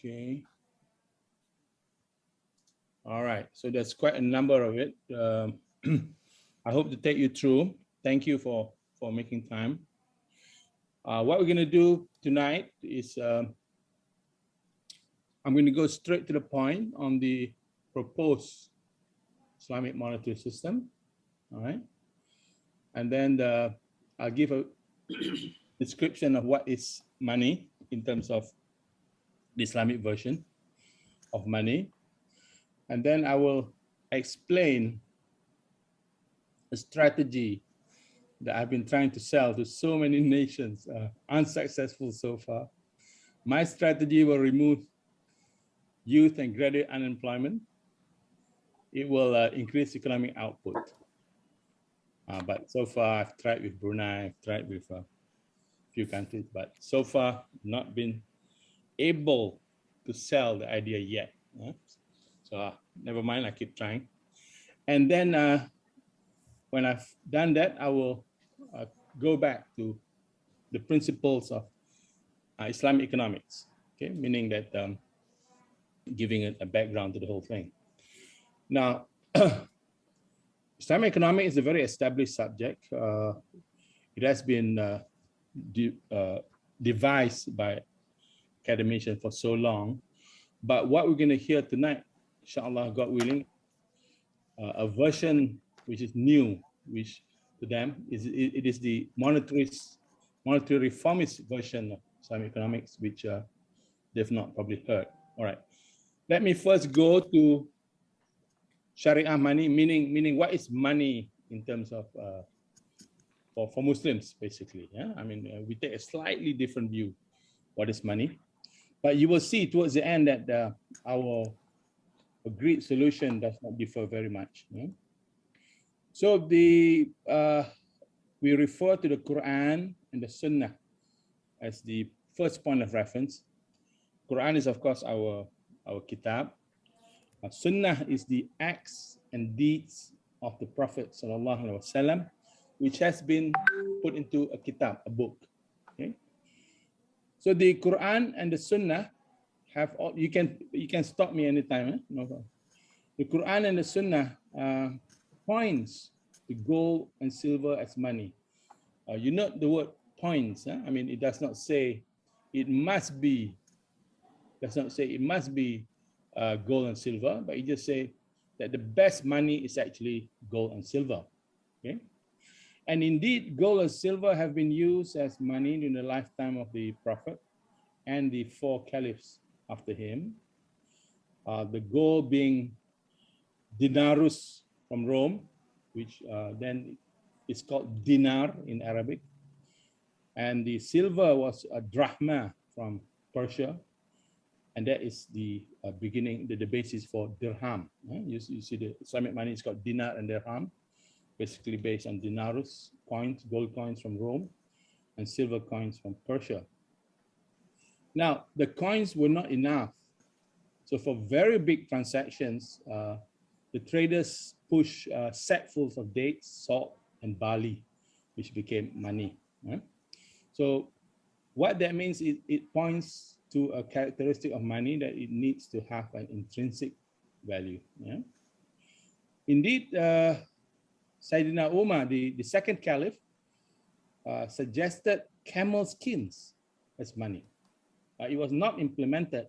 Okay. All right. So there's quite a number of it. I hope to take you through. Thank you for making time. What we're going to do tonight is I'm going to go straight to the point on the proposed Islamic monetary system. All right. And then I'll give a description of what is money in terms of the Islamic version of money. And then I will explain a strategy that I've been trying to sell to so many nations, unsuccessful so far. My strategy will remove youth and graduate unemployment. It will increase economic output. But so far, I've tried with Brunei, I've tried with a few countries, but so far not been able to sell the idea yet. So never mind, I keep trying. And then when I've done that, I will go back to the principles of Islamic economics, okay, meaning that giving it a background to the whole thing. Now, Islamic economics is a very established subject. It has been devised by academicians for so long. But what we're going to hear tonight, inshallah, God willing, a version which is new, which to them it is the monetary reformist version of Islamic economics, which they've not probably heard. All right, let me first go to Sharia money, meaning what is money in terms of for Muslims, basically. Yeah, I mean, we take a slightly different view. What is money? But you will see towards the end that our agreed solution does not differ very much. Yeah? So we refer to the Quran and the Sunnah as the first point of reference. Quran is, of course, our kitab. Sunnah is the acts and deeds of the Prophet ﷺ, which has been put into a kitab, a book. Okay. So the Quran and the Sunnah have all, you can stop me anytime. Eh? No problem. The Quran and the Sunnah points to gold and silver as money. You note the word points. Eh? I mean, it does not say it must be. Does not say it must be gold and silver, but it just say that the best money is actually gold and silver. Okay, and indeed, gold and silver have been used as money in the lifetime of the Prophet and the 4 caliphs after him. The gold being dinarus from Rome, which then is called dinar in Arabic, and the silver was a drachma from Persia. And that is the beginning, the basis for dirham. You see the Islamic money is called dinar and dirham, basically based on dinarus coins, gold coins from Rome, and silver coins from Persia. Now, the coins were not enough. So for very big transactions, the traders push sackfuls of dates, salt, and barley, which became money. So what that means is it points to a characteristic of money that it needs to have an intrinsic value. Yeah? Indeed, Sayyidina Umar, the second caliph, suggested camel skins as money. It was not implemented,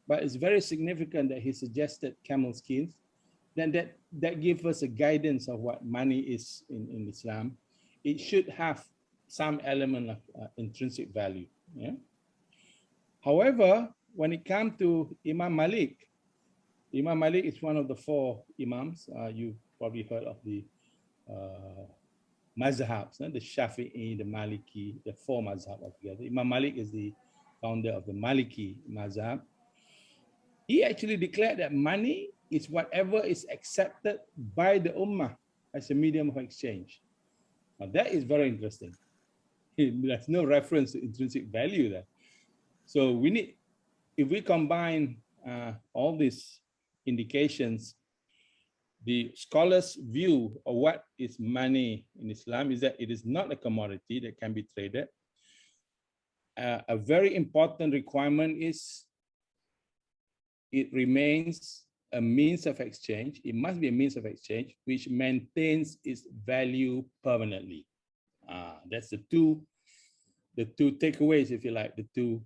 but it's very significant that he suggested camel skins. Then that gives us a guidance of what money is in Islam. It should have some element of intrinsic value. Yeah? However, when it comes to Imam Malik is one of the 4 imams. You probably heard of the mazhabs, the Shafi'i, the Maliki, the 4 mazhab altogether. Imam Malik is the founder of the Maliki mazhab. He actually declared that money is whatever is accepted by the ummah as a medium of exchange. Now that is very interesting. There's no reference to intrinsic value there. So we need, if we combine all these indications, the scholars' view of what is money in Islam is that it is not a commodity that can be traded. A very important requirement is it remains a means of exchange. It must be a means of exchange which maintains its value permanently. That's the two takeaways, if you like, the two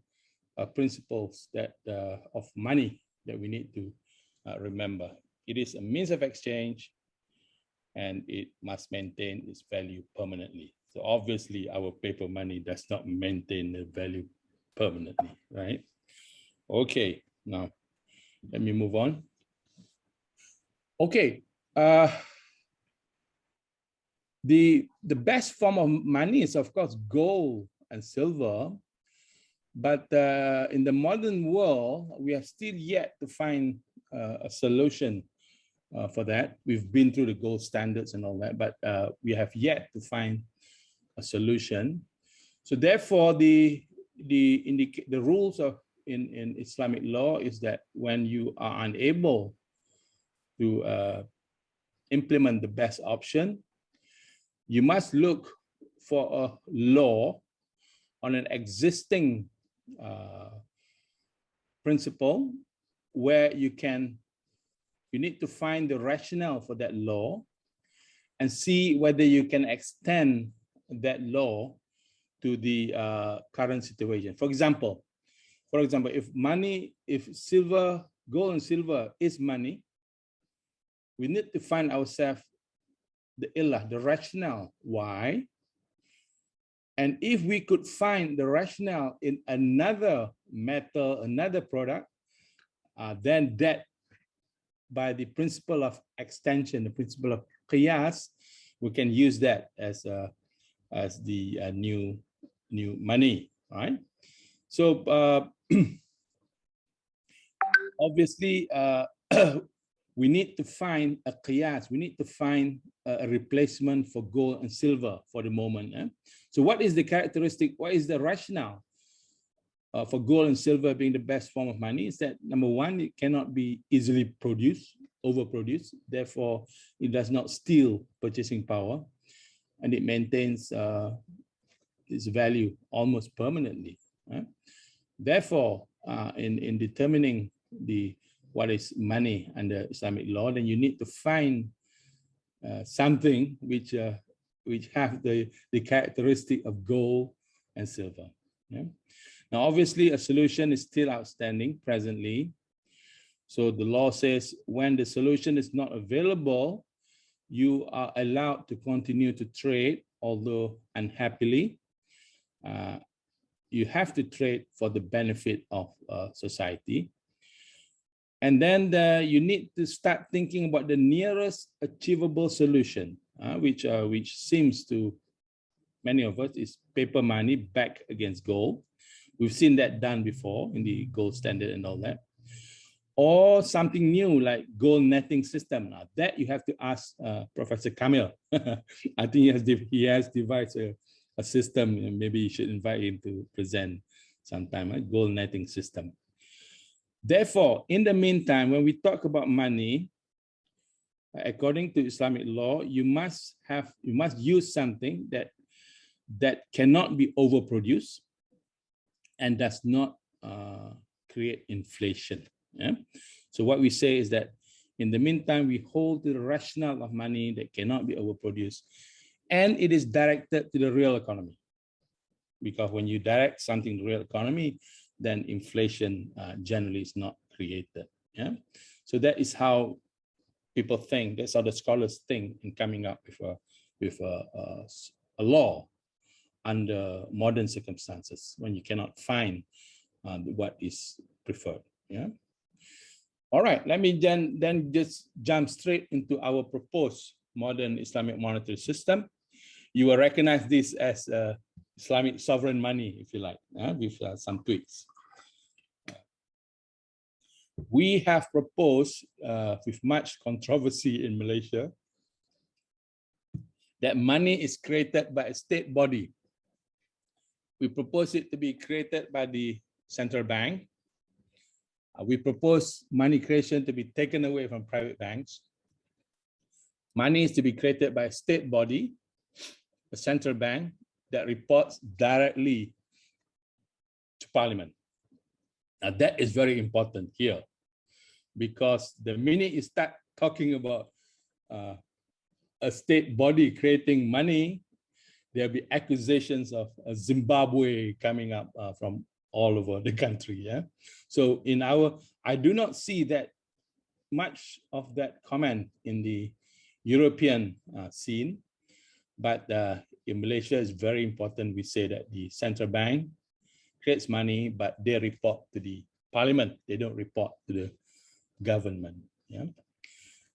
principles that of money that we need to remember. It is a means of exchange, and it must maintain its value permanently. So obviously, our paper money does not maintain the value permanently, right? Okay, now let me move on. Okay, the best form of money is, of course, gold and silver. But in the modern world, we have still yet to find a solution for that. We've been through the gold standards and all that, but we have yet to find a solution. So therefore, the rules of in Islamic law is that when you are unable to implement the best option, you must look for a law on an existing principle where you need to find the rationale for that law and see whether you can extend that law to the current situation. For example, if gold and silver is money, we need to find ourselves the rationale why. And if we could find the rationale in another metal, another product, then that, by the principle of extension, the principle of qiyas, we can use that as the new money, right? So obviously, we need to find a qiyas. We need to find a replacement for gold and silver for the moment. So what is the characteristic? What is the rationale for gold and silver being the best form of money? Is that number one, it cannot be easily overproduced. Therefore, it does not steal purchasing power, and it maintains its value almost permanently. Therefore, in determining what is money under Islamic law, then you need to find something which have the characteristic of gold and silver. Now, obviously, a solution is still outstanding presently. So the law says when the solution is not available, you are allowed to continue to trade, although unhappily. You have to trade for the benefit of society. And then you need to start thinking about the nearest achievable solution, which seems to many of us is paper money backed against gold. We've seen that done before in the gold standard and all that. Or something new like gold netting system. Now that you have to ask Professor Kamil. I think he has devised a system, and maybe you should invite him to present sometime, a gold netting system. Therefore, in the meantime, when we talk about money, according to Islamic law, you must use something that cannot be overproduced and does not create inflation. So what we say is that in the meantime, we hold to the rationale of money that cannot be overproduced, and it is directed to the real economy. Because when you direct something to the real economy, then inflation generally is not created. So that is how people think. That's how the scholars think in coming up with a law under modern circumstances when you cannot find what is preferred. All right, let me then just jump straight into our proposed modern Islamic monetary system. You will recognize this as Islamic sovereign money, if you like, with some tweaks. We have proposed, with much controversy in Malaysia, that money is created by a state body. We propose it to be created by the central bank. We propose money creation to be taken away from private banks. Money is to be created by a state body, a central bank, that reports directly to Parliament. Now that is very important here. because the minute you start talking about a state body creating money, there'll be accusations of Zimbabwe coming up from all over the country. Yeah. So I do not see that much of that comment in the European scene, but in Malaysia, it's very important. We say that the central bank creates money, but they report to the parliament. They don't report to the government. Yeah.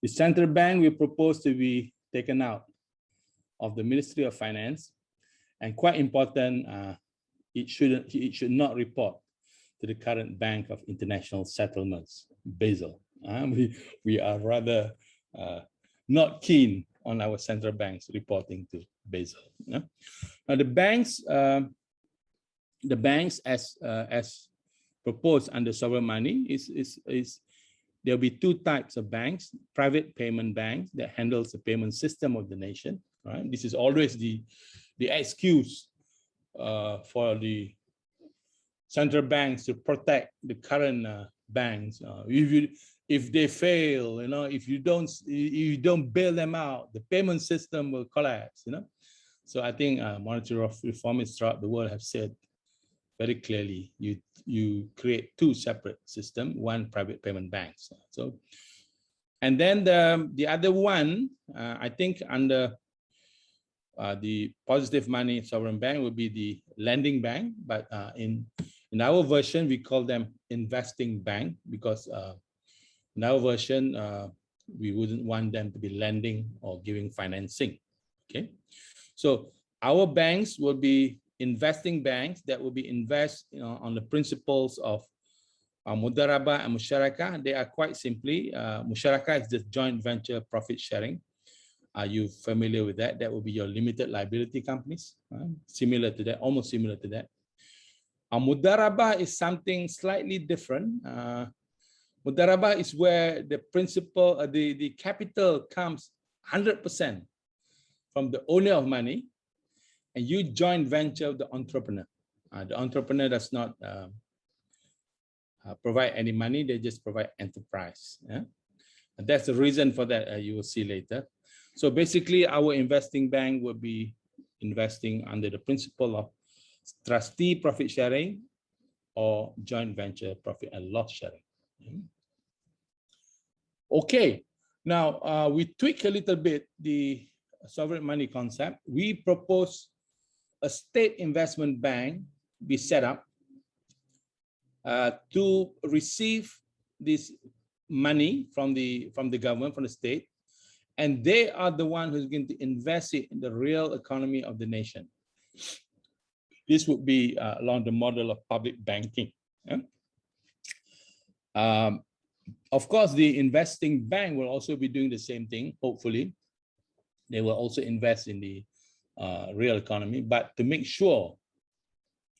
The central bank we propose to be taken out of the Ministry of Finance, and quite important, it should not report to the current Bank of International Settlements, Basel. We are rather not keen on our central banks reporting to Basel. Yeah? Now the banks as proposed under sovereign money there'll be two types of banks: private payment banks that handles the payment system of the nation. Right? This is always the excuse for the central banks to protect the current banks. If they fail, if you don't bail them out, the payment system will collapse. So I think monetary reformists throughout the world have said very clearly, you create two separate systems, one private payment banks. So, and then the other one, I think under the positive money sovereign bank will be the lending bank, but in our version we call them investing bank, because in our version we wouldn't want them to be lending or giving financing. Okay, so our banks will be investing banks that will be invest on the principles of mudarabah and musyarakah. They are quite simply, musyarakah is just joint venture profit sharing. Are you familiar with that? That will be your limited liability companies, similar to that, almost similar to that. Mudarabah is something slightly different. Mudarabah is where the principal, the capital comes 100% from the owner of money, and you joint venture with the entrepreneur. The entrepreneur does not provide any money; they just provide enterprise. Yeah? And that's the reason for that. You will see later. So basically, our investing bank will be investing under the principle of trustee profit sharing or joint venture profit and loss sharing. Okay, now we tweak a little bit the sovereign money concept. We propose a state investment bank be set up to receive this money from the government, from the state, and they are the one who's going to invest it in the real economy of the nation. This would be along the model of public banking. Yeah? Of course, the investing bank will also be doing the same thing, hopefully. They will also invest in the real economy, but to make sure,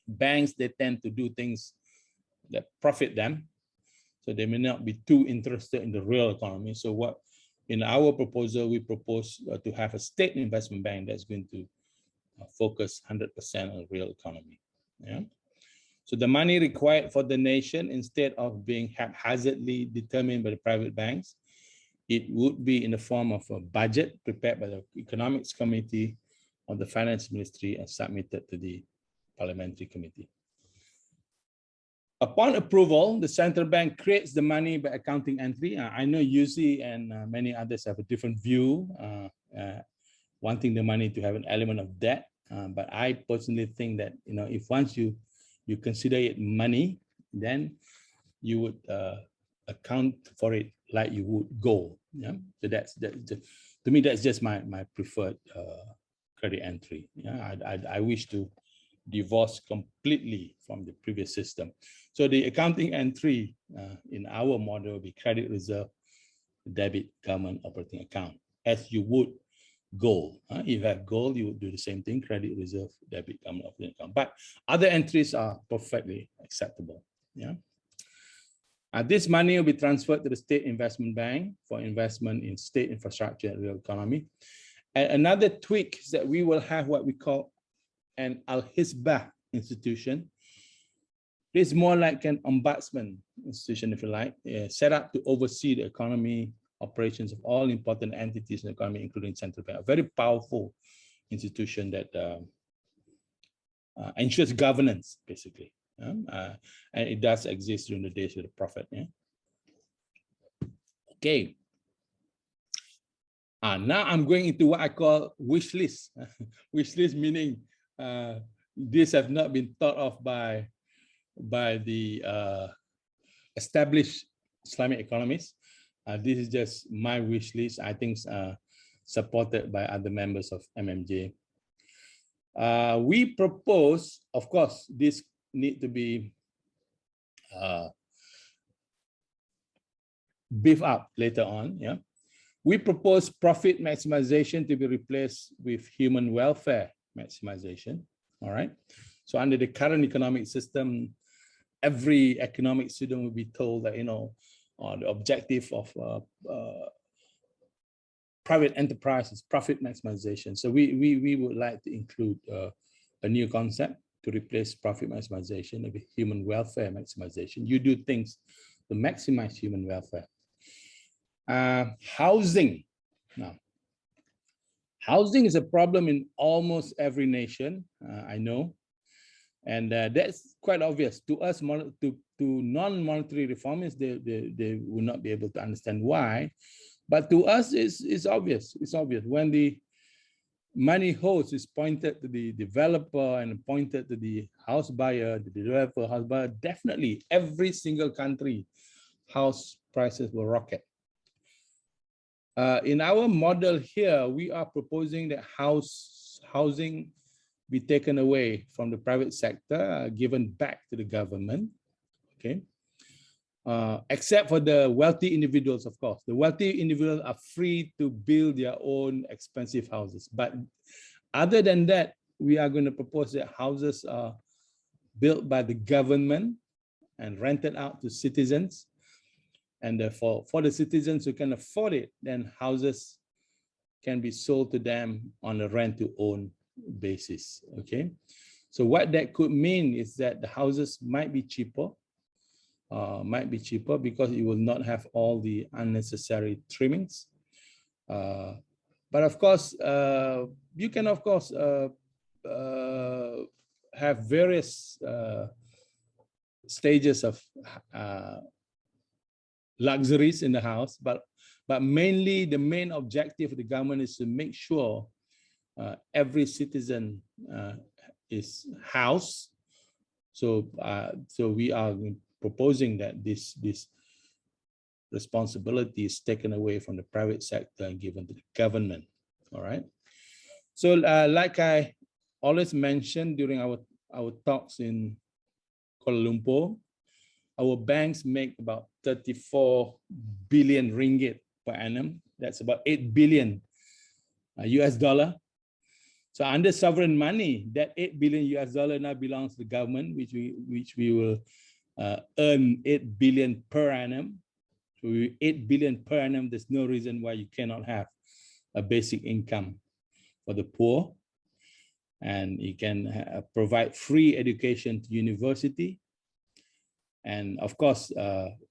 banks, they tend to do things that profit them, so they may not be too interested in the real economy. So what in our proposal, we propose to have a state investment bank that's going to focus 100% on the real economy. Yeah. So the money required for the nation, instead of being haphazardly determined by the private banks, it would be in the form of a budget prepared by the Economics Committee of the Finance Ministry and submitted to the Parliamentary Committee. Upon approval, the central bank creates the money by accounting entry. I know Yuzi and many others have a different view, wanting the money to have an element of debt. But I personally think that if once you consider it money, then you would account for it like you would gold. Yeah, so that's to me, that's just my preferred credit entry. Yeah, I wish to divorce completely from the previous system. So the accounting entry in our model will be credit reserve, debit, government operating account, as you would gold. If you have gold, you would do the same thing, credit reserve, debit, government operating account. But other entries are perfectly acceptable. Yeah. This money will be transferred to the State Investment Bank for investment in state infrastructure and real economy. And another tweak is that we will have what we call an Al-Hisbah institution. It's more like an ombudsman institution, if you like, set up to oversee the economy operations of all important entities in the economy, including central bank. A very powerful institution that ensures governance, basically. And it does exist during the days of the Prophet. Yeah? Okay. Now I'm going into what I call wish list. Wish list meaning these have not been thought of by the established Islamic economists. This is just my wish list. I think supported by other members of MMJ. We propose, of course, this need to be beefed up later on. Yeah, we propose profit maximization to be replaced with human welfare maximization. All right. So under the current economic system, every economic student will be told that, you know, the objective of private enterprise is profit maximization. So we would like to include a new concept to replace profit maximization with human welfare maximization. You do things to maximize human welfare. Housing. Now, housing is a problem in almost every nation, I know. And that's quite obvious to us. To non-monetary reformers, they will not be able to understand why, but to us it's obvious. It's obvious when the money hose is pointed to the developer and pointed to the house buyer, the developer, house buyer. Definitely, every single country, house prices will rocket. In our model here, we are proposing that housing be taken away from the private sector, given back to the government, okay? Except for the wealthy individuals, of course. The wealthy individuals are free to build their own expensive houses. But other than that, we are going to propose that houses are built by the government and rented out to citizens. And therefore, for the citizens who can afford it, then houses can be sold to them on a rent-to-own basis, okay? So what that could mean is that the houses might be cheaper because it will not have all the unnecessary trimmings. But of course, you can, of course, have various stages of luxuries in the house, but mainly the main objective of the government is to make sure every citizen is housed. So we are proposing that this responsibility is taken away from the private sector and given to the government. All right. So like I always mentioned during our talks in Kuala Lumpur, our banks make about 34 billion ringgit per annum. That's about 8 billion US dollar. So under sovereign money, that 8 billion US dollar now belongs to the government, which we will earn 8 billion per annum. So 8 billion per annum, there's no reason why you cannot have a basic income for the poor. And you can provide free education to university. And of course,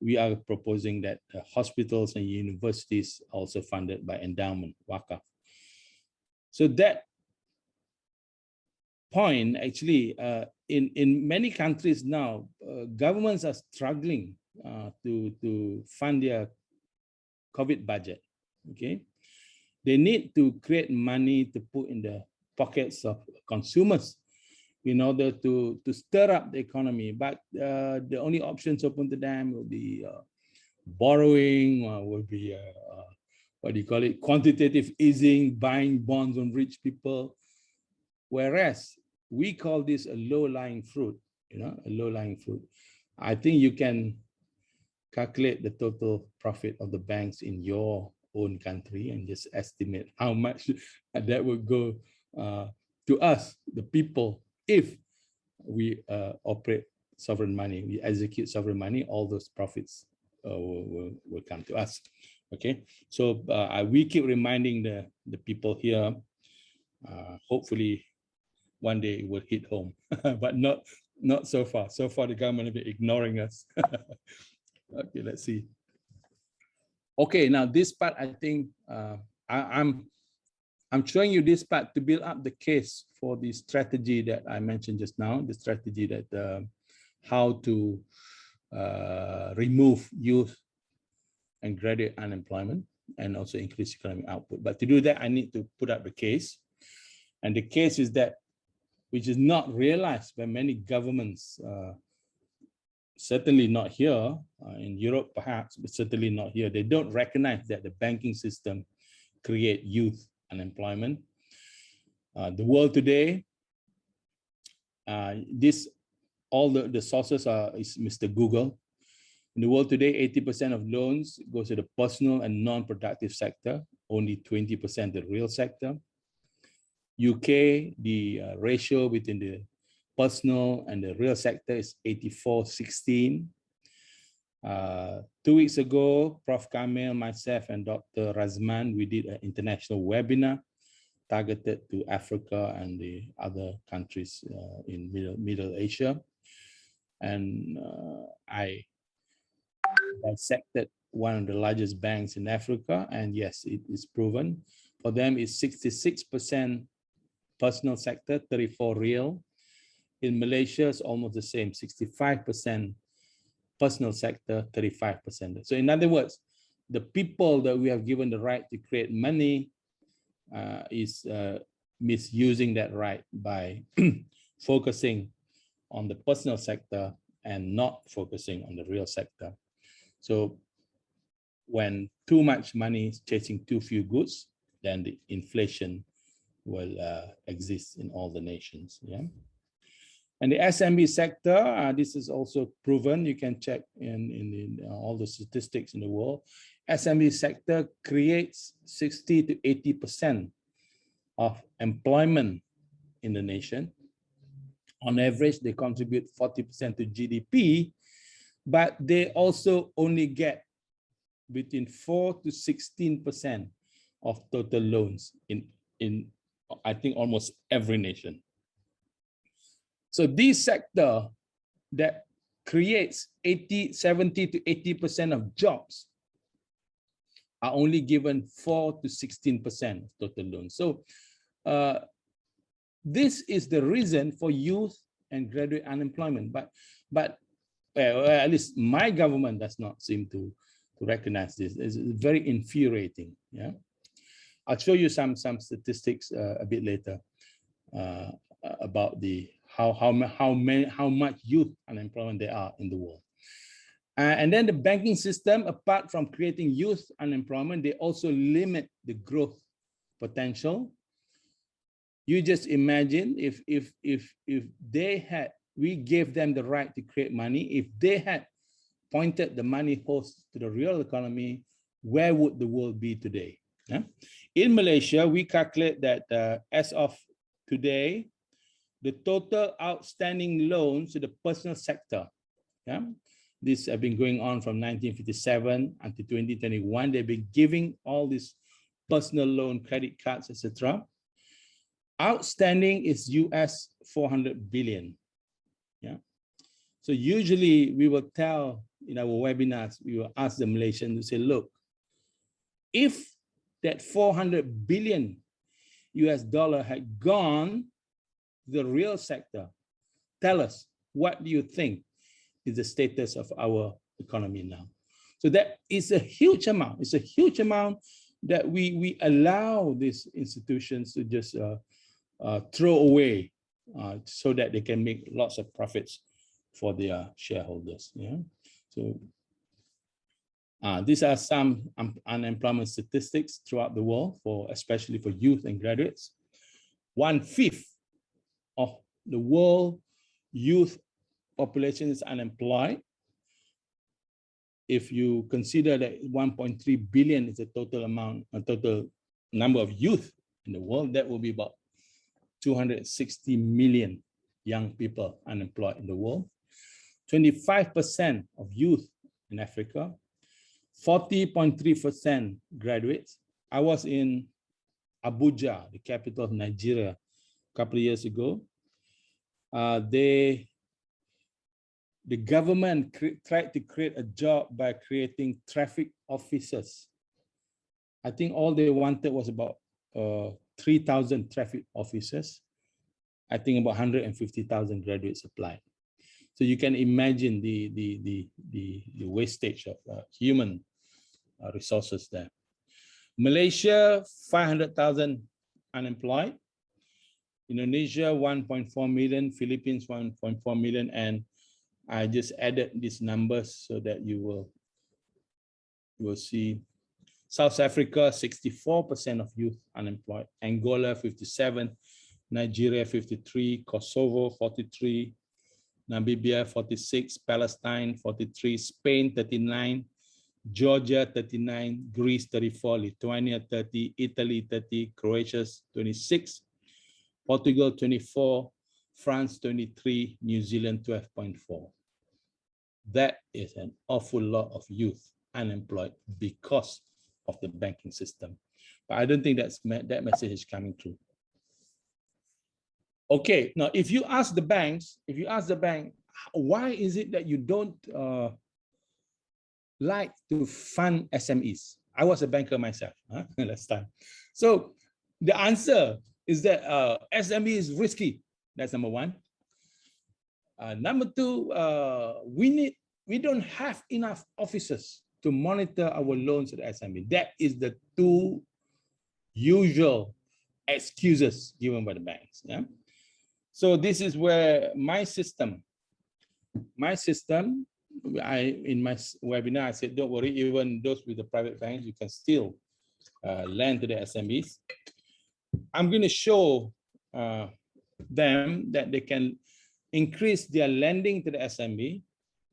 we are proposing that hospitals and universities also funded by endowment, wakaf. So that point, actually, in many countries now, governments are struggling to fund their COVID budget, okay? They need to create money to put in the pockets of consumers in order to stir up the economy. But the only options open to them will be borrowing, will be, what do you call it, quantitative easing, buying bonds on rich people. Whereas we call this a low-lying fruit, you know, a low-lying fruit. I think you can calculate the total profit of the banks in your own country and just estimate how much that would go to us, the people, if we operate sovereign money, we execute sovereign money, all those profits will come to us. Okay, so we keep reminding the people here, hopefully one day it will hit home, but not so far. So far the government has been ignoring us. Okay, let's see. Okay, now this part, I think I'm showing you this part to build up the case for the strategy that I mentioned just now, the strategy that how to remove youth and graduate unemployment and also increase economic output. But to do that, I need to put up the case. And the case is that, which is not realized by many governments, certainly not here, in Europe perhaps, but certainly not here. They don't recognize that the banking system create youth unemployment. The world today, all the sources is Mr. Google. In the world today, 80% of loans goes to the personal and non-productive sector, only 20% the real sector. UK, the ratio between the personal and the real sector is 84-16. 2 weeks ago, Prof. Kamil, myself, and Dr. Razman, we did an international webinar targeted to Africa and the other countries in Middle Asia. And I dissected one of the largest banks in Africa, and yes, it is proven. For them, it's 66% personal sector, 34% real. In Malaysia, it's almost the same, 65% personal sector, 35%. So in other words, the people that we have given the right to create money is misusing that right by focusing on the personal sector and not focusing on the real sector. So when too much money is chasing too few goods, then the inflation will exist in all the nations. Yeah. And the SME sector, this is also proven. You can check in all the statistics in the world. SME sector creates 60 to 80% of employment in the nation. On average, they contribute 40% to GDP, but they also only get between 4 to 16% of total loans in I think almost every nation. So this sector that creates 70 to 80% of jobs are only given 4 to 16% of total loans. So this is the reason for youth and graduate unemployment. But at least my government does not seem to recognize this. It's very infuriating. Yeah, I'll show you some statistics a bit later about the how much youth unemployment there are in the world. And then the banking system, apart from creating youth unemployment, they also limit the growth potential. You just imagine if we gave them the right to create money, if they had pointed the money host to the real economy, where would the world be today? Yeah? In Malaysia, we calculate that as of today, the total outstanding loans to the personal sector, yeah, this have been going on from 1957 until 2021. They've been giving all these personal loan, credit cards, etc. Outstanding is US 400 billion. Yeah. So usually we will tell in our webinars, we will ask the Malaysians to say, look, if that 400 billion US dollar had gone to the real sector, tell us, what do you think is the status of our economy now? So that is a huge amount. It's a huge amount that we allow these institutions to just throw away so that they can make lots of profits for their shareholders. Yeah. So these are some unemployment statistics throughout the world, especially for youth and graduates. 1/5 of the world youth population is unemployed. If you consider that 1.3 billion is the total number of youth in the world, that will be about 260 million young people unemployed in the world. 25% of youth in Africa, 40.3% graduates. I was in Abuja, the capital of Nigeria, a couple of years ago. the government tried to create a job by creating traffic officers. I think all they wanted was about 3,000 traffic officers. I think about 150,000 graduates applied. So you can imagine the wastage of human resources there. Malaysia, 500,000 unemployed. Indonesia, 1.4 million. Philippines, 1.4 million. And I just added these numbers so that you will see. South Africa, 64% of youth unemployed. Angola, 57. Nigeria, 53. Kosovo, 43. Namibia, 46. Palestine, 43. Spain, 39. Georgia, 39. Greece, 34. Lithuania, 30. Italy, 30. Croatia, 26. Portugal, 24. France, 23. New Zealand, 12.4. That is an awful lot of youth unemployed because of the banking system. But I don't think that message is coming through. Okay, now if you ask the banks, why is it that you don't like to fund SMEs? I was a banker myself last time. So the answer is that SME is risky. That's number one. Number two, we don't have enough officers to monitor our loans to the SME. That is the two usual excuses given by the banks. Yeah. So this is where my system, in my webinar, I said, don't worry, even those with the private banks, you can still lend to the SMEs. I'm going to show them that they can increase their lending to the SME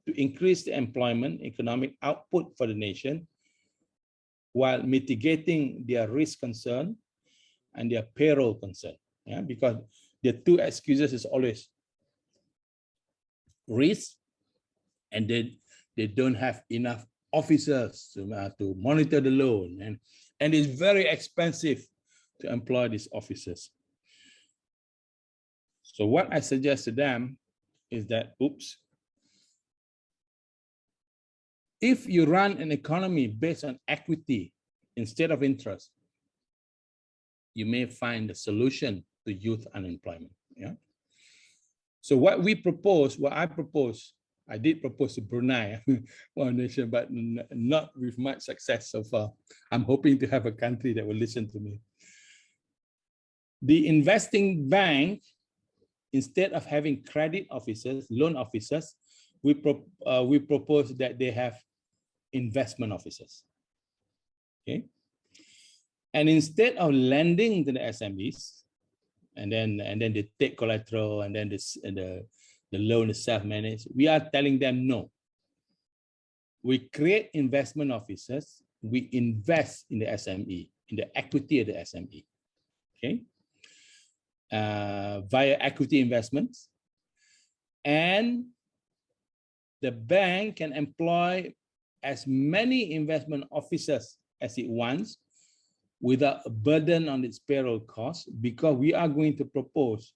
to increase the employment, economic output for the nation, while mitigating their risk concern and their payroll concern. Yeah, because the two excuses is always risk, and they don't have enough officers to monitor the loan, and it's very expensive to employ these officers. So what I suggest to them is that, if you run an economy based on equity instead of interest, you may find a solution to youth unemployment. Yeah. So what I did propose to Brunei, one nation, but not with much success so far. I'm hoping to have a country that will listen to me. The investing bank, instead of having credit officers, loan officers, we propose that they have investment officers. Okay. And instead of lending to the SMEs, and then they take collateral, and then the loan is self-managed, we are telling them no. We create investment officers. We invest in the SME, in the equity of the SME. Okay. Via equity investments, and the bank can employ as many investment officers as it wants without a burden on its payroll costs, because we are going to propose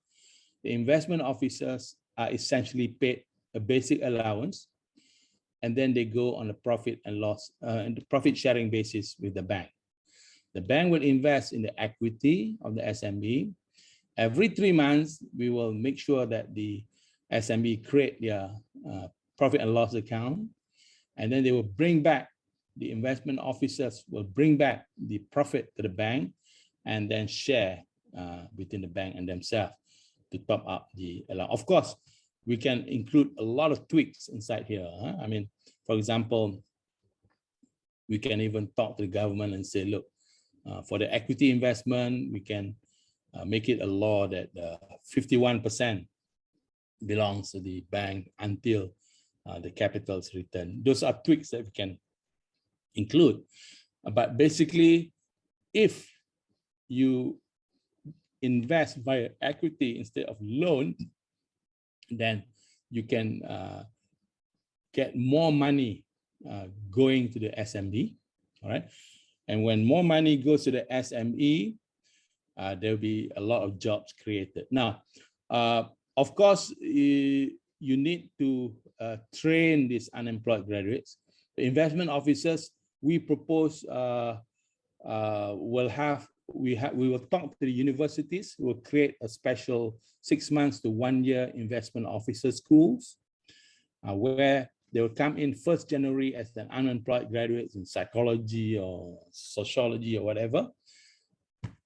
the investment officers are essentially paid a basic allowance, and then they go on a profit and loss and profit sharing basis with the bank. The bank will invest in the equity of the SME. Every 3 months, we will make sure that the SME create their profit and loss account, and then they will bring back, the investment officers will bring back the profit to the bank, and then share between the bank and themselves to top up the allowance. Of course, we can include a lot of tweaks inside here. I mean, for example, we can even talk to the government and say, look, for the equity investment, we can make it a law that 51% belongs to the bank until the capital is returned. Those are tweaks that we can include. But basically, if you invest via equity instead of loan, then you can get more money going to the SME, all right? And when more money goes to the SME, there'll be a lot of jobs created. Now, of course, you need to train these unemployed graduates. The investment officers, we propose we will talk to the universities. We'll create a special 6 months to 1 year investment officer schools where they will come in 1st January as an unemployed graduates in psychology or sociology or whatever.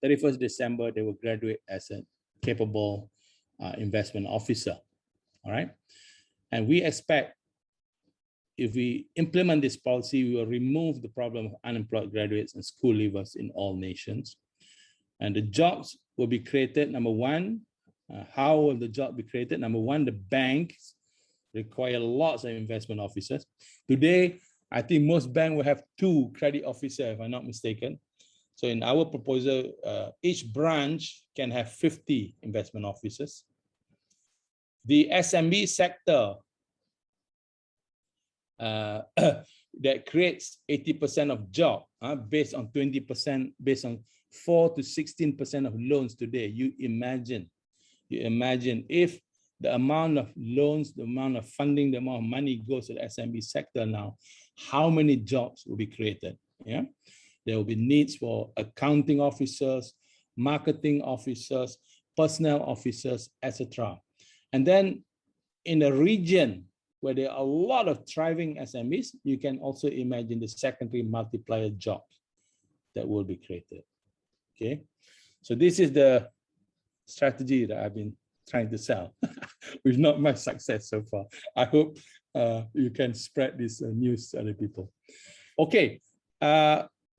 31st December, they will graduate as a capable investment officer. All right. And we expect if we implement this policy, we will remove the problem of unemployed graduates and school leavers in all nations. And the jobs will be created. Number one, how will the job be created? Number one, the banks require lots of investment officers. Today, I think most banks will have 2 credit officers, if I'm not mistaken. So in our proposal, each branch can have 50 investment officers. The SME sector that creates 80% of job based on 20%, based on 4 to 16% of loans today. You imagine if the amount of loans, the amount of funding, the amount of money goes to the SME sector now, how many jobs will be created? Yeah, there will be needs for accounting officers, marketing officers, personnel officers, etc. And then in a region where there are a lot of thriving SMEs, you can also imagine the secondary multiplier jobs that will be created. Okay, so this is the strategy that I've been trying to sell with not much success so far. I hope you can spread this news to other people. Okay,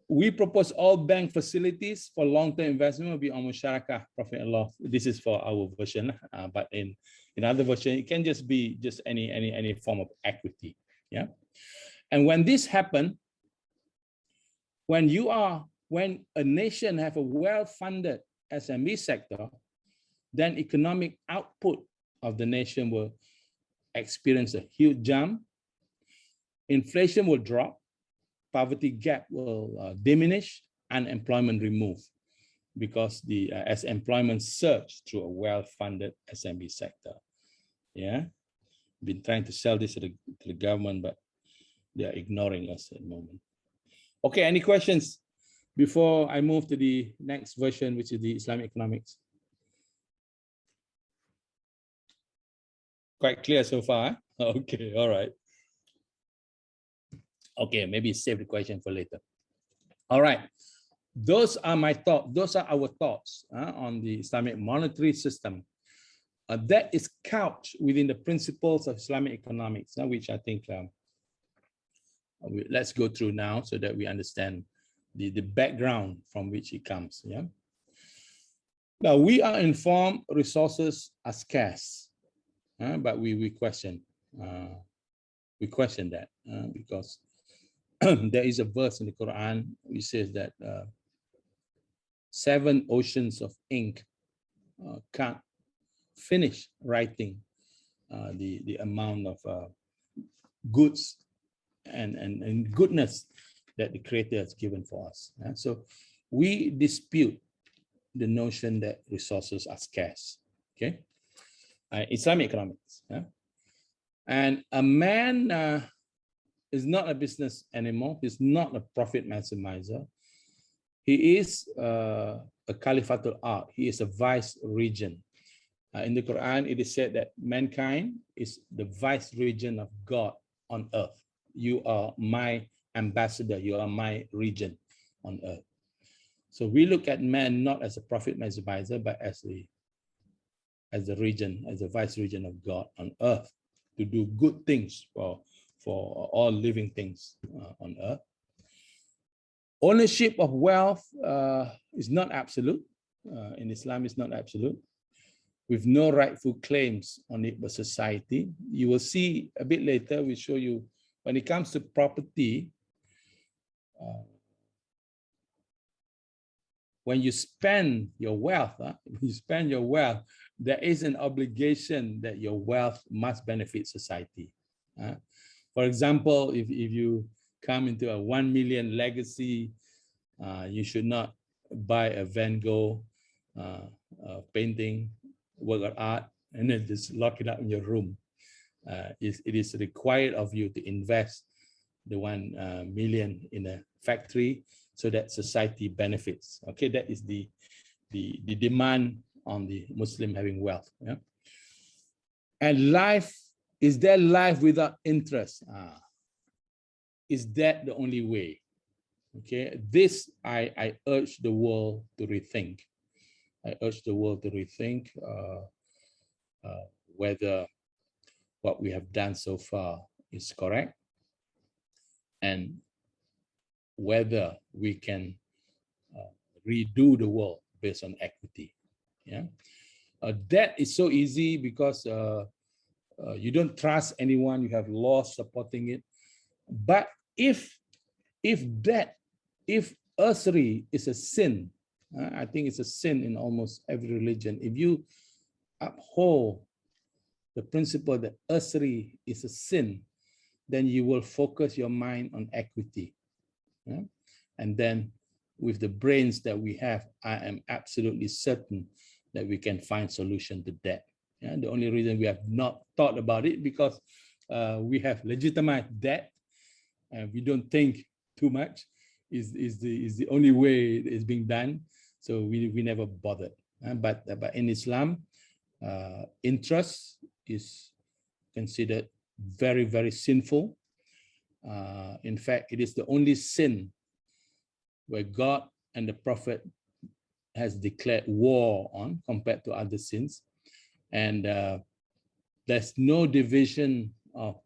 we propose all bank facilities for long-term investment will be on musyarakah, profit and loss. This is for our version, but in other version, it can just be just any form of equity. Yeah, and when this happens, when a nation have a well-funded SME sector, then economic output of the nation will experience a huge jump. Inflation will drop, poverty gap will diminish, unemployment remove, because as employment surge through a well-funded SME sector. Yeah, been trying to sell this to the government, but they are ignoring us at the moment. Okay, any questions before I move to the next version, which is the Islamic economics? Quite clear so far. Huh? Okay, all right. Okay, maybe save the question for later. All right, those are my thoughts. Those are our thoughts on the Islamic monetary system. That is couched within the principles of Islamic economics, which I think let's go through now so that we understand the background from which it comes. Yeah. Now we are informed resources are scarce, but we question that because there is a verse in the Quran which says that 7 oceans of ink can't finish writing the amount of goods and goodness that the Creator has given for us. So we dispute the notion that resources are scarce. Okay, Islamic economics. And a man is not a business anymore. He's not a profit maximizer. He is a caliphatul art. He is a vice regent. In the Quran, it is said that mankind is the vice regent of God on earth. You are my ambassador. You are my regent on earth. So we look at man not as a profit maximizer, but as a regent, as a vice regent of God on earth, to do good things for all living things on earth. Ownership of wealth is not absolute. In Islam, it's not absolute, with no rightful claims on it by society. You will see a bit later, we show you when it comes to property, when you spend your wealth, there is an obligation that your wealth must benefit society. For example, if you come into a 1 million legacy, you should not buy a Van Gogh painting, work of art, and then just lock it up in your room. it is required of you to invest the 1 million in a factory so that society benefits. Okay, that is the demand on the Muslim having wealth. Yeah? And life, is there life without interest? Is that the only way? Okay, this I urge the world to rethink. I urge the world to rethink whether what we have done so far is correct, and whether we can redo the world based on equity. Yeah, that is so easy because you don't trust anyone. You have laws supporting it. But if usury is a sin, I think it's a sin in almost every religion. If you uphold the principle that usury is a sin, then you will focus your mind on equity. Yeah? And then with the brains that we have, I am absolutely certain that we can find solution to that. Yeah? The only reason we have not thought about it because we have legitimized debt and we don't think too much is the only way it's being done. So we never bothered. But in Islam, interest is considered very, very sinful. In fact, it is the only sin where God and the Prophet has declared war on compared to other sins. And there's no division of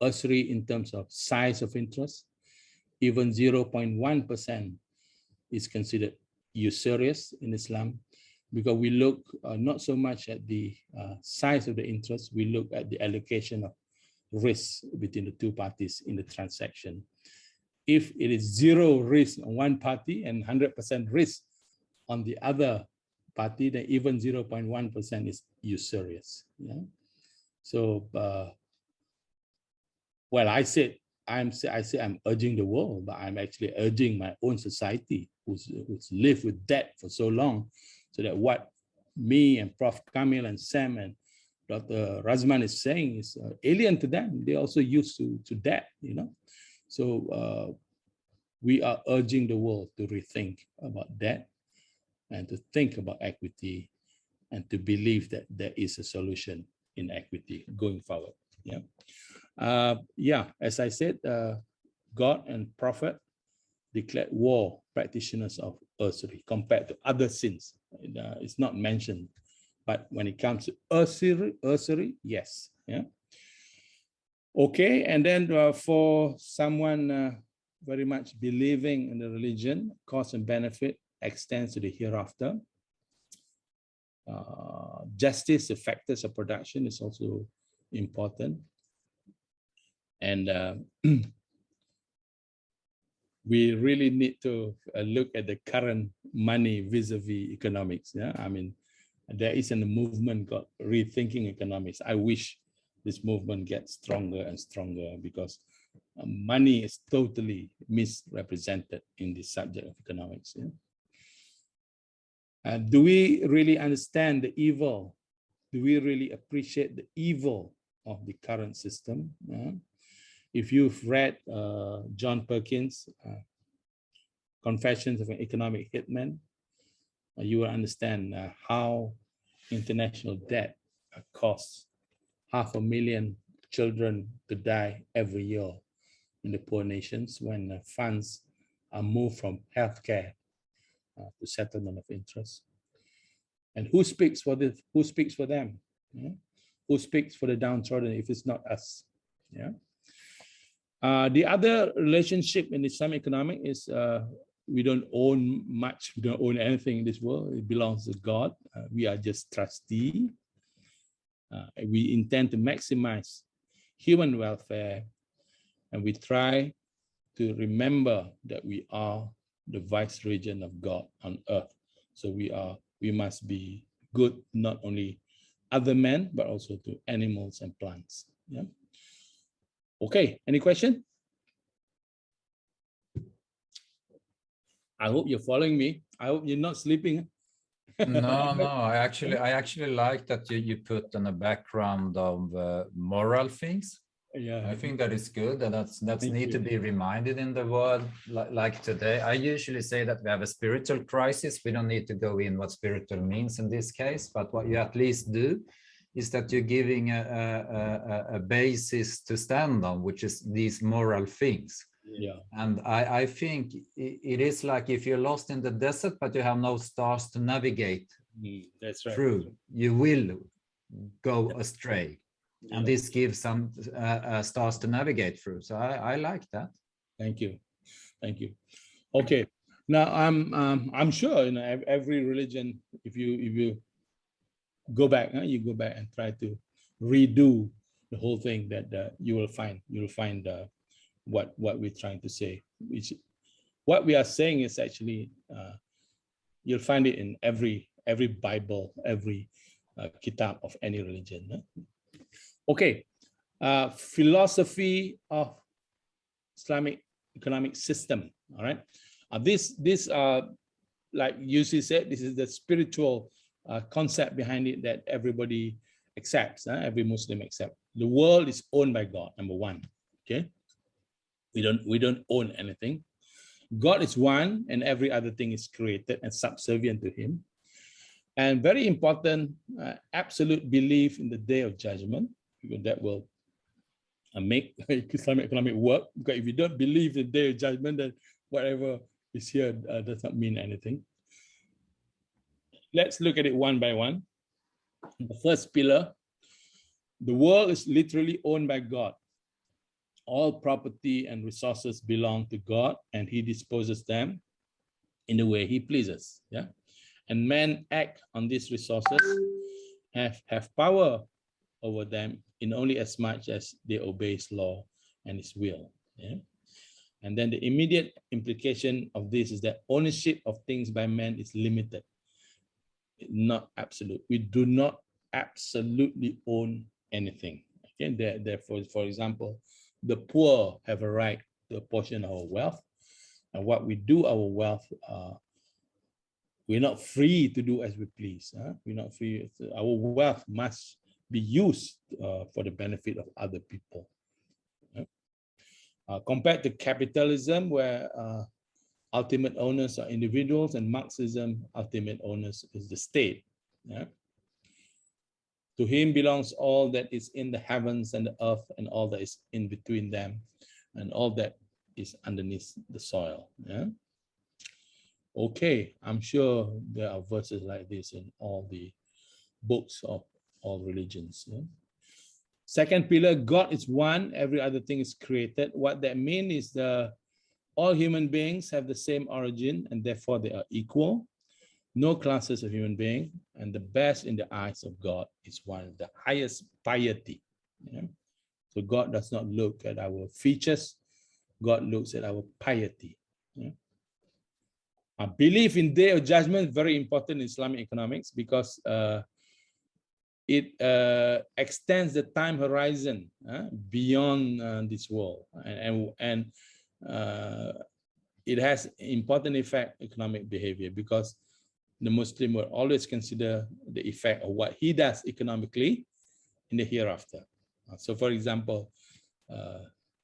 usury in terms of size of interest. Even 0.1% is considered usurious in Islam, because we look not so much at the size of the interest, we look at the allocation of risk between the two parties in the transaction. If it is zero risk on one party and 100% risk on the other party, then even 0.1% is usurious. Yeah. So, well, I say I'm urging the world, but I'm actually urging my own society, who's lived with debt for so long, so that what me and Prof. Kamil and Sam and Dr. Razman is saying is alien to them. They're also used to debt, you know. So we are urging the world to rethink about debt and to think about equity and to believe that there is a solution in equity going forward. Yeah. Yeah, as I said, God and Prophet declared war practitioners of usury compared to other sins. It's not mentioned, but when it comes to usury, yes. Yeah. Okay, and then for someone very much believing in the religion, cause and benefit extends to the hereafter. Justice, the factors of production, is also important. And we really need to look at the current money vis-a-vis economics. Yeah, I mean, there isn't a movement called rethinking economics. I wish this movement gets stronger and stronger, because money is totally misrepresented in the subject of economics. Yeah? Do we really understand the evil? Do we really appreciate the evil of the current system? If you've read John Perkins' Confessions of an Economic Hitman, you will understand how international debt costs 500,000 children to die every year in the poor nations when funds are moved from healthcare to settlement of interest. And who speaks for this? Who speaks for them? Yeah? Who speaks for the downtrodden if it's not us? Yeah. The other relationship in Islamic economic is we don't own much. We don't own anything in this world. It belongs to God. We are just trustee. We intend to maximize human welfare, and we try to remember that we are the vice regent of God on earth. So we must be good, not only other men, but also to animals and plants. Yeah. Okay, any question? I hope you're following me. I hope you're not sleeping. No, no. I actually like that you put on a background of moral things. Yeah, I think that is good, and that's thank need to you. be reminded in the world like today. I usually say that we have a spiritual crisis. We don't need to go in what spiritual means in this case, but what you at least do is that you're giving a basis to stand on, which is these moral things. Yeah, And I think it is like if you're lost in the desert, but you have no stars to navigate that's right. through, you will go astray. And Yeah, this gives some stars to navigate through. So I like that. thank you, thank you. Okay, now I'm sure, you know, every religion, if you go back, you go back and try to redo the whole thing, that you will find what we're trying to say. Which what we are saying is actually you'll find it in every Bible, every kitab of any religion. Okay, philosophy of Islamic economic system. All right, this like Yusi said, this is the spiritual concept behind it that everybody accepts. Every Muslim accepts. The world is owned by God. Number one. Okay, we don't own anything. God is one, and every other thing is created and subservient to Him. And very important, absolute belief in the Day of Judgment, because that will make Islamic economic work. Because if you don't believe in the Day of Judgment, then whatever is here does not mean anything. Let's look at it one by one. The first pillar, the world is literally owned by God. All property and resources belong to God, and He disposes them in the way He pleases. Yeah, and men act on these resources, have power over them in only as much as they obey His law and His will. Yeah, and then the immediate implication of this is that ownership of things by men is limited, not absolute. We do not absolutely own anything. Okay, therefore, for example, the poor have a right to a portion of our wealth, and what we do, our wealth, we're not free to do as we please. We're not free. Our wealth must be used for the benefit of other people. Compared to capitalism, where ultimate owners are individuals, and Marxism, ultimate owners is the state. Yeah? To Him belongs all that is in the heavens and the earth, and all that is in between them, and all that is underneath the soil. Yeah? Okay, I'm sure there are verses like this in all the books of all religions. Yeah? Second pillar, God is one, every other thing is created. What that means is all human beings have the same origin, and therefore they are equal. No classes of human being, and the best in the eyes of God is one, the highest piety. Yeah? So God does not look at our features, God looks at our piety. Yeah? Belief in Day of Judgment is very important in Islamic economics, because it extends the time horizon beyond this world, and it has important effect economic behavior, because the Muslim will always consider the effect of what he does economically in the hereafter. So, for example,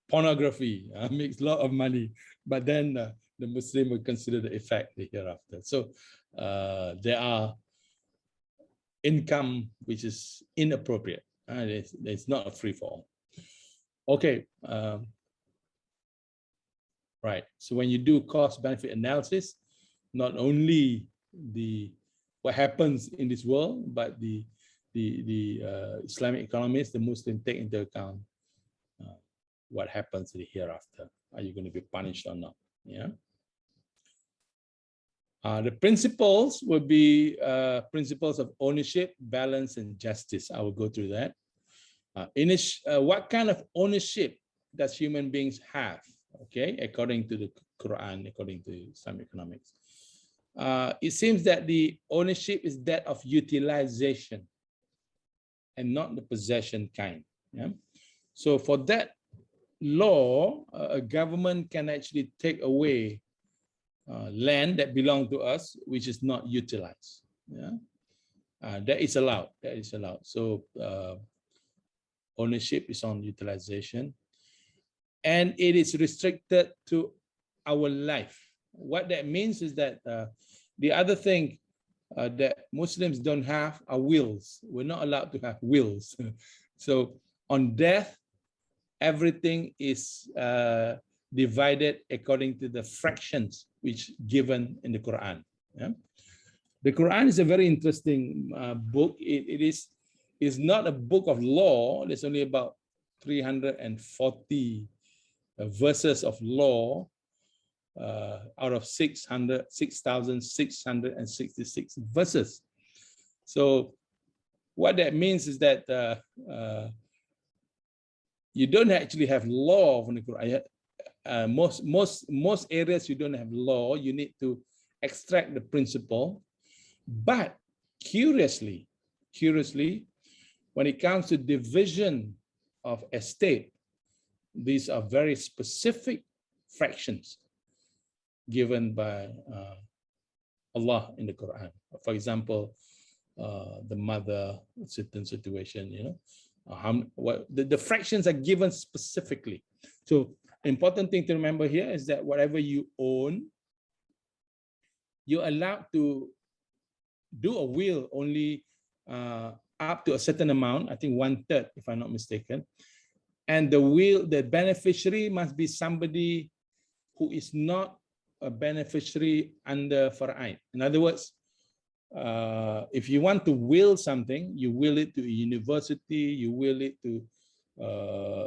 pornography makes a lot of money, but then the Muslim will consider the effect the hereafter. So, there are income which is inappropriate. It's not a free for all. Okay. Right. So when you do cost-benefit analysis, not only what happens in this world, but the Islamic economists, the Muslim, take into account what happens in the hereafter. Are you going to be punished or not? Yeah. The principles will be principles of ownership, balance, and justice. I will go through that. What kind of ownership does human beings have? Okay, according to the Quran, according to Islamic economics. It seems that the ownership is that of utilization and not the possession kind. Yeah? So for that law, a government can actually take away land that belongs to us, which is not utilized. Yeah, that is allowed. That is allowed. So ownership is on utilization, and it is restricted to our life. What that means is that the other thing that Muslims don't have are wills. We're not allowed to have wills. So on death, everything is divided according to the fractions which given in the Quran. Yeah? The Quran is a very interesting book. It is not a book of law. There's only about 340 verses of law out of 6,666 verses. So what that means is that you don't actually have law from the Quran. Most areas you don't have law. You need to extract the principle. But curiously, when it comes to division of estate, these are very specific fractions given by Allah in the Quran. For example, the mother, certain situation, you know, the fractions are given specifically. So important thing to remember here is that whatever you own, you're allowed to do a will only up to a certain amount, I think 1/3, if I'm not mistaken. And the beneficiary must be somebody who is not a beneficiary under Fara'id. In other words, if you want to will something, you will it to a university, you will it to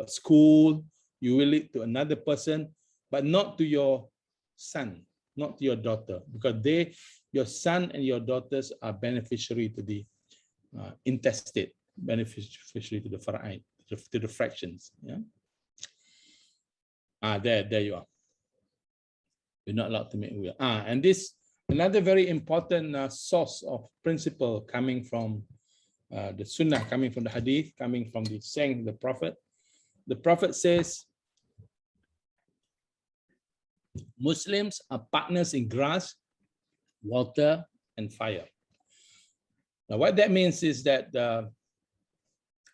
school, you will it to another person, but not to your son, not to your daughter, because your son and your daughters are beneficiary to the intestate, beneficiary to the Fara'id, to the fractions. Yeah. There you are. You're not allowed to make will. And this another very important source of principle coming from the Sunnah, coming from the Hadith, coming from the saying of the Prophet. The Prophet says, Muslims are partners in grass, water, and fire. Now, what that means is that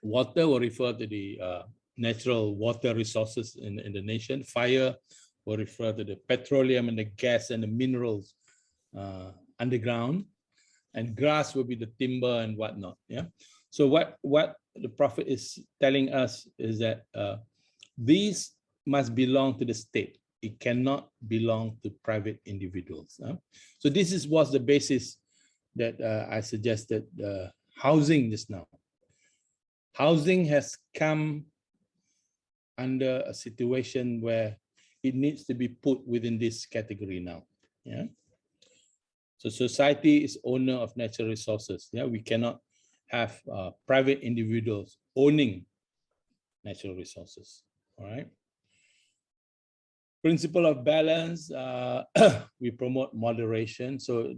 water will refer to the natural water resources in the nation. Fire will refer to the petroleum and the gas and the minerals underground. And grass will be the timber and whatnot. Yeah. So what the Prophet is telling us is that these must belong to the state. It cannot belong to private individuals. So this was the basis that I suggested housing just now. Housing has come under a situation where it needs to be put within this category now. Yeah. So society is owner of natural resources. Yeah, we cannot have private individuals owning natural resources. All right. Principle of balance, we promote moderation. So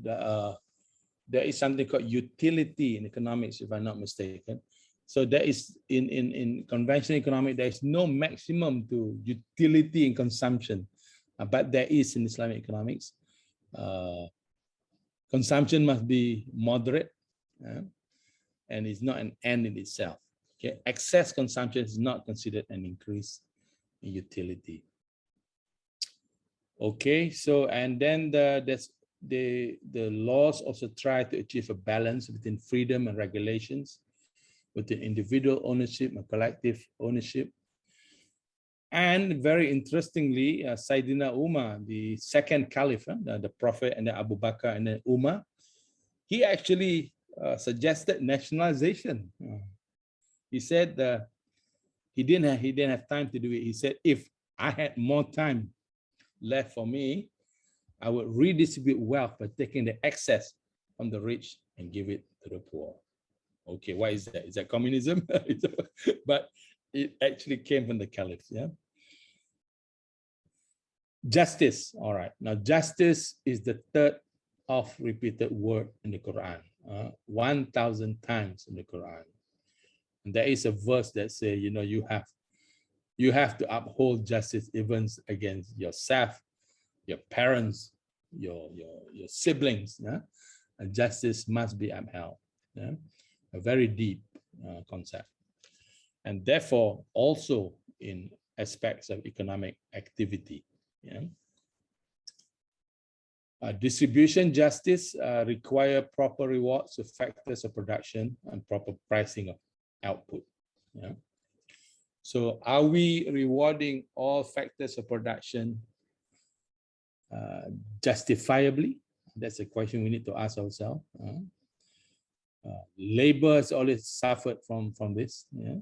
there is something called utility in economics, if I'm not mistaken. So there is in conventional economics, there is no maximum to utility in consumption, but there is in Islamic economics. Consumption must be moderate, and it's not an end in itself. Okay, excess consumption is not considered an increase in utility. Okay, so and then the laws also try to achieve a balance between freedom and regulations, between individual ownership and collective ownership. And very interestingly, Sayyidina Umar, the second caliph, the Prophet and the Abu Bakr and then Umar, he actually suggested nationalization. He said he didn't have time to do it. He said, if I had more time left for me, I would redistribute wealth by taking the excess from the rich and give it to the poor. Okay, why is that? Is that communism? But it actually came from the caliph. Yeah. Justice. All right. Now, justice is the third of repeated word in the Quran, 1,000 times in the Quran. And there is a verse that says, you know, you have to uphold justice even against yourself, your parents, your siblings. Yeah? justice must be upheld. Yeah? A very deep concept. And therefore, also in aspects of economic activity. Yeah? Distribution justice require proper rewards of factors of production and proper pricing of output. Yeah? So are we rewarding all factors of production justifiably? That's a question we need to ask ourselves. Labor has always suffered from this. Yeah?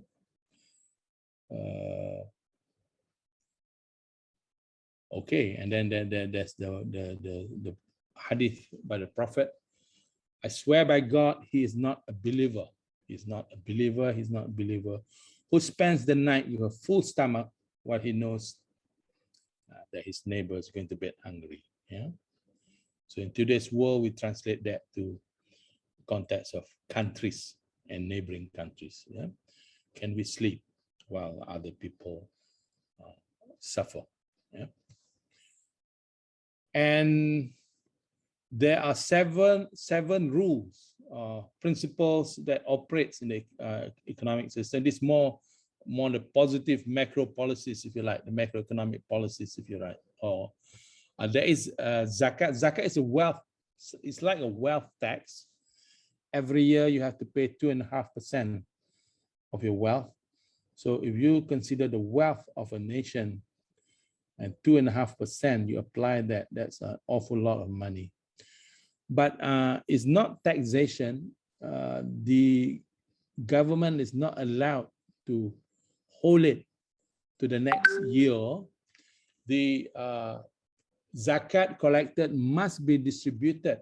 Okay, and then there's the hadith by the Prophet. I swear by God, he is not a believer. He's not a believer. He's not a believer who spends the night with a full stomach while he knows that his neighbor is going to bed hungry. Yeah. So in today's world, we translate that to the context of countries and neighboring countries. Yeah. Can we sleep while other people suffer? Yeah. And there are seven rules, principles that operates in the economic system. This more the positive macro policies, if you like, the macroeconomic policies, if you like. Or there is zakat. Zakat is a wealth. It's like a wealth tax. Every year you have to pay 2.5% of your wealth. So if you consider the wealth of a nation and 2.5%, you apply that, that's an awful lot of money. But it's not taxation. The government is not allowed to hold it to the next year. The zakat collected must be distributed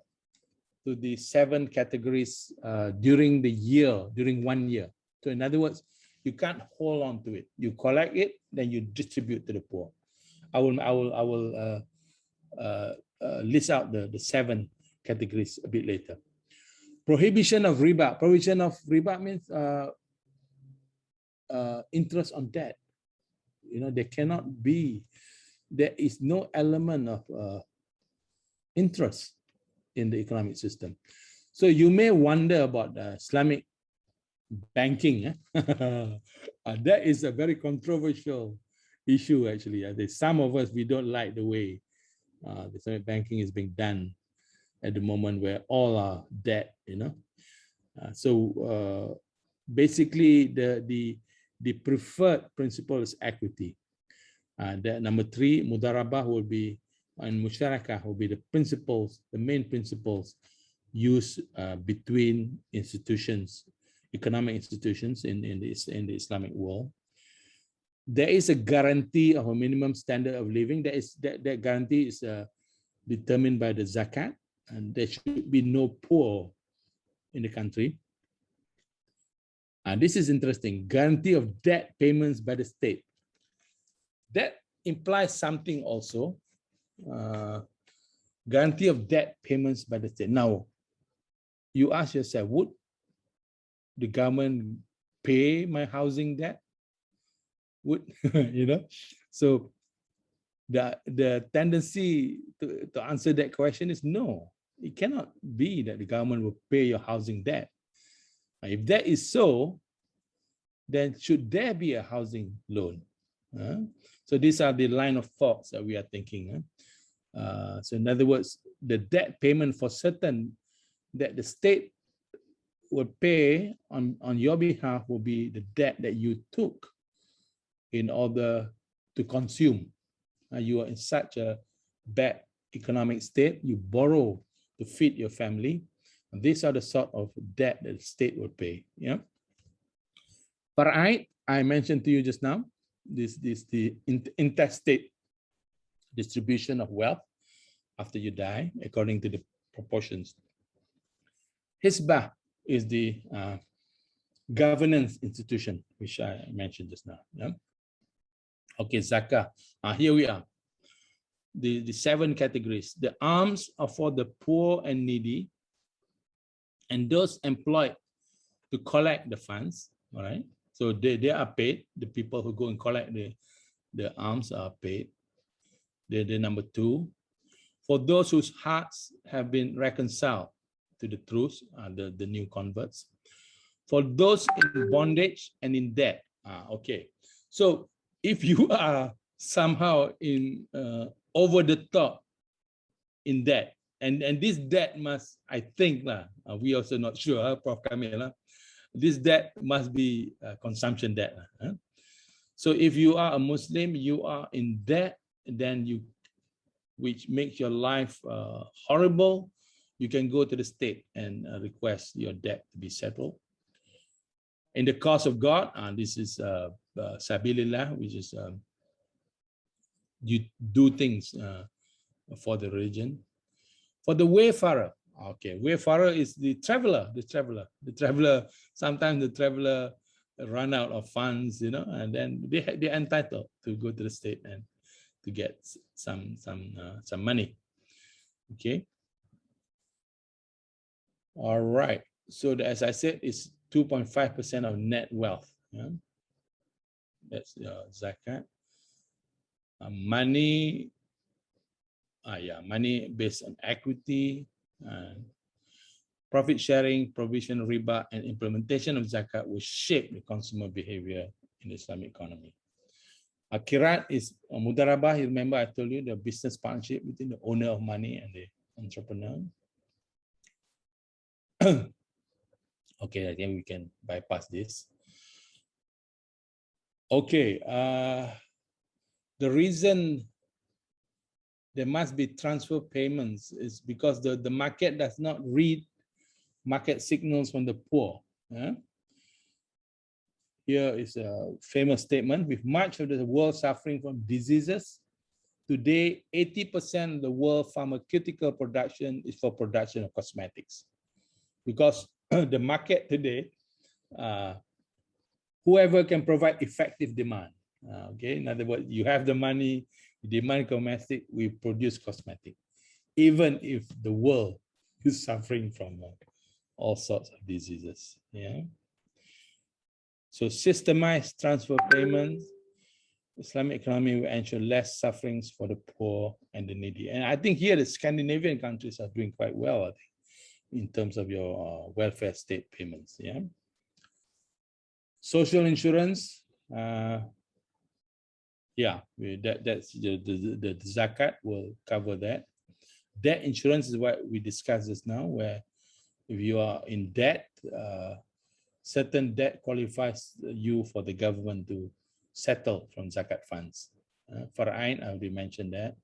to the 7 categories during the year, during 1 year. So in other words, you can't hold on to it. You collect it, then you distribute to the poor. I will list out the 7 categories a bit later. Prohibition of riba. Prohibition of riba means interest on debt. You know, there is no element of interest in the economic system. So you may wonder about Islamic banking. That is a very controversial issue, actually. Some of us, we don't like the way the Islamic banking is being done at the moment, where all are debt, you know. Basically, the preferred principle is equity. That number 3, mudarabah will be, and musyarakah will be the principles, the main principles used between institutions, economic institutions in the Islamic world. There is a guarantee of a minimum standard of living. That guarantee is determined by the zakat, and there should be no poor in the country. And this is interesting. Guarantee of debt payments by the state. That implies something also. Guarantee of debt payments by the state. Now, you ask yourself, would the government pay my housing debt? Would you know? So the tendency to answer that question is no. It cannot be that the government will pay your housing debt. If that is so, then should there be a housing loan? So these are the line of thoughts that we are thinking. So in other words, the debt payment for certain that the state would pay on your behalf will be the debt that you took in order to consume. You are in such a bad economic state, you borrow to feed your family. And these are the sort of debt that the state will pay. Yeah. Fara'id, I mentioned to you just now, the interstate distribution of wealth after you die, according to the proportions. Hisbah is the governance institution, which I mentioned just now. Yeah? Okay, zakah. Here we are. The 7 categories. The alms are for the poor and needy, and those employed to collect the funds. All right. So they are paid. The people who go and collect the alms are paid. They're number 2. For those whose hearts have been reconciled to the truth, the new converts. For those in bondage and in debt. Okay. So if you are somehow in over the top in debt, and this debt must, I think, we also not sure, Prof. Kamil, this debt must be consumption debt. So if you are a Muslim, you are in debt, then which makes your life horrible, you can go to the state and request your debt to be settled. In the cause of God, this is Sabilillah, which is you do things for the religion. For the wayfarer, okay, wayfarer is the traveler. Sometimes the traveler run out of funds, and then they're entitled to go to the state and to get some money. Okay. All right. So as I said, it's 2.5% of net wealth. Yeah? That's zakat. Money. Money based on equity, profit sharing, provision of riba, and implementation of zakat will shape the consumer behavior in the Islamic economy. Akirat is mudarabah. You remember I told you the business partnership between the owner of money and the entrepreneur. Okay, I think we can bypass this. Okay, the reason there must be transfer payments is because the market does not read market signals from the poor. Here is a famous statement: with much of the world suffering from diseases, today 80% of the world pharmaceutical production is for production of cosmetics. Because the market today, whoever can provide effective demand. Okay, in other words, you have the money, you demand cosmetic, we produce cosmetic, even if the world is suffering from all sorts of diseases. Yeah. So systemized transfer payments, Islamic economy will ensure less sufferings for the poor and the needy. And I think here the Scandinavian countries are doing quite well, I think, in terms of your welfare state payments. Yeah. Social insurance, that's the zakat will cover that. Debt insurance is what we discussed just now, where if you are in debt, certain debt qualifies you for the government to settle from zakat funds. Fara'ain, I already mentioned that.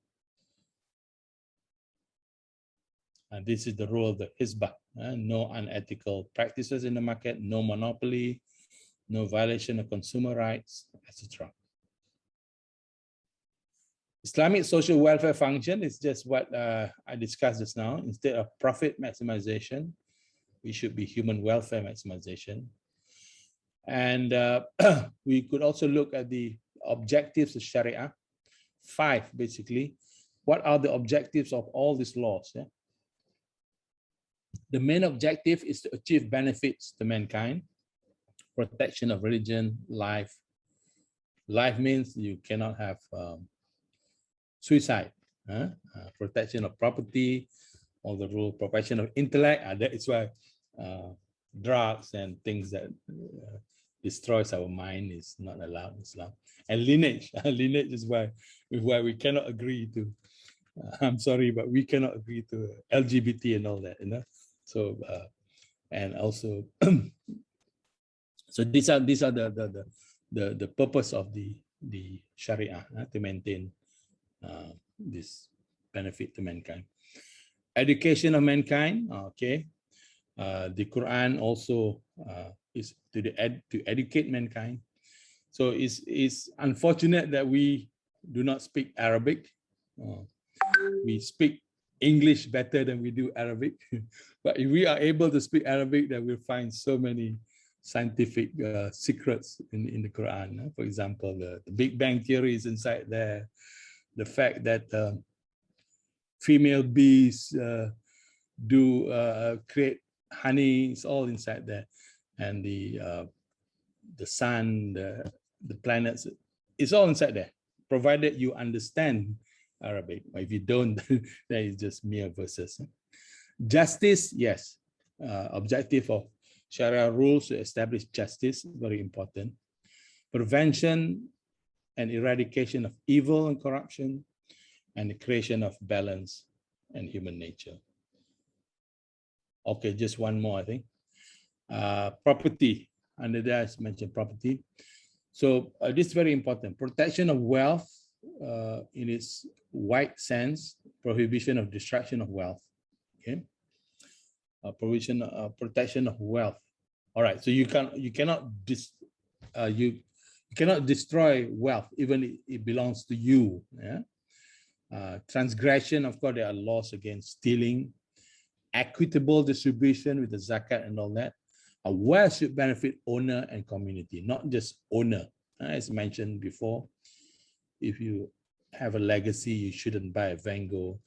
And this is the role of the Hizbah. No unethical practices in the market, no monopoly, no violation of consumer rights, etc. Islamic social welfare function is just what I discussed just now. Instead of profit maximization, we should be human welfare maximization. And we could also look at the objectives of Sharia. 5, basically. What are the objectives of all these laws? Yeah? The main objective is to achieve benefits to mankind, protection of religion, life. Life means you cannot have suicide, protection of property, all the rule, protection of intellect. That is why drugs and things that destroys our mind is not allowed in Islam. And lineage, lineage is why we cannot agree to. I'm sorry, but we cannot agree to LGBT and all that, So and also, so these are the purpose of the Sharia to maintain this benefit to mankind. Education of mankind, okay. The Quran also is to educate mankind. So it's unfortunate that we do not speak Arabic. We speak English better than we do Arabic. But if we are able to speak Arabic, then we'll find so many scientific secrets in the Quran. For example, the Big Bang Theory is inside there. The fact that female bees create honey is all inside there, and the sun, the planets, it's all inside there, provided you understand Arabic. If you don't, then it's just mere verses. Justice, yes, Objective of Sharia rules to establish justice, very important. Prevention and eradication of evil and corruption, and the creation of balance and human nature. Okay, just one more, I think. Property, under there I mentioned property. So this is very important. Protection of wealth in its wide sense, prohibition of destruction of wealth. Okay, protection of wealth. All right, so you cannot destroy wealth even it belongs to you. Yeah. Transgression, of course, there are laws against stealing. Equitable distribution with the zakat and all that. Wealth should benefit owner and community, not just owner. As mentioned before, if you have a legacy, you shouldn't buy a Van Gogh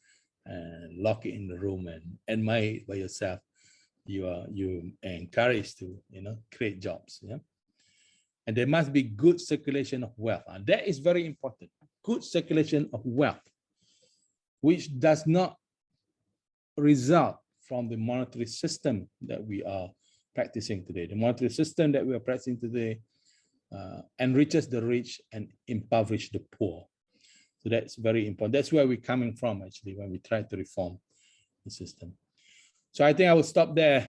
and lock it in the room and admire it by yourself. You encouraged to create jobs. Yeah, and there must be good circulation of wealth, and that is very important. Good circulation of wealth, which does not result from the monetary system that we are practicing today. The monetary system that we are practicing today enriches the rich and impoverishes the poor. So that's very important. That's where we're coming from, actually, when we try to reform the system. So I think I will stop there.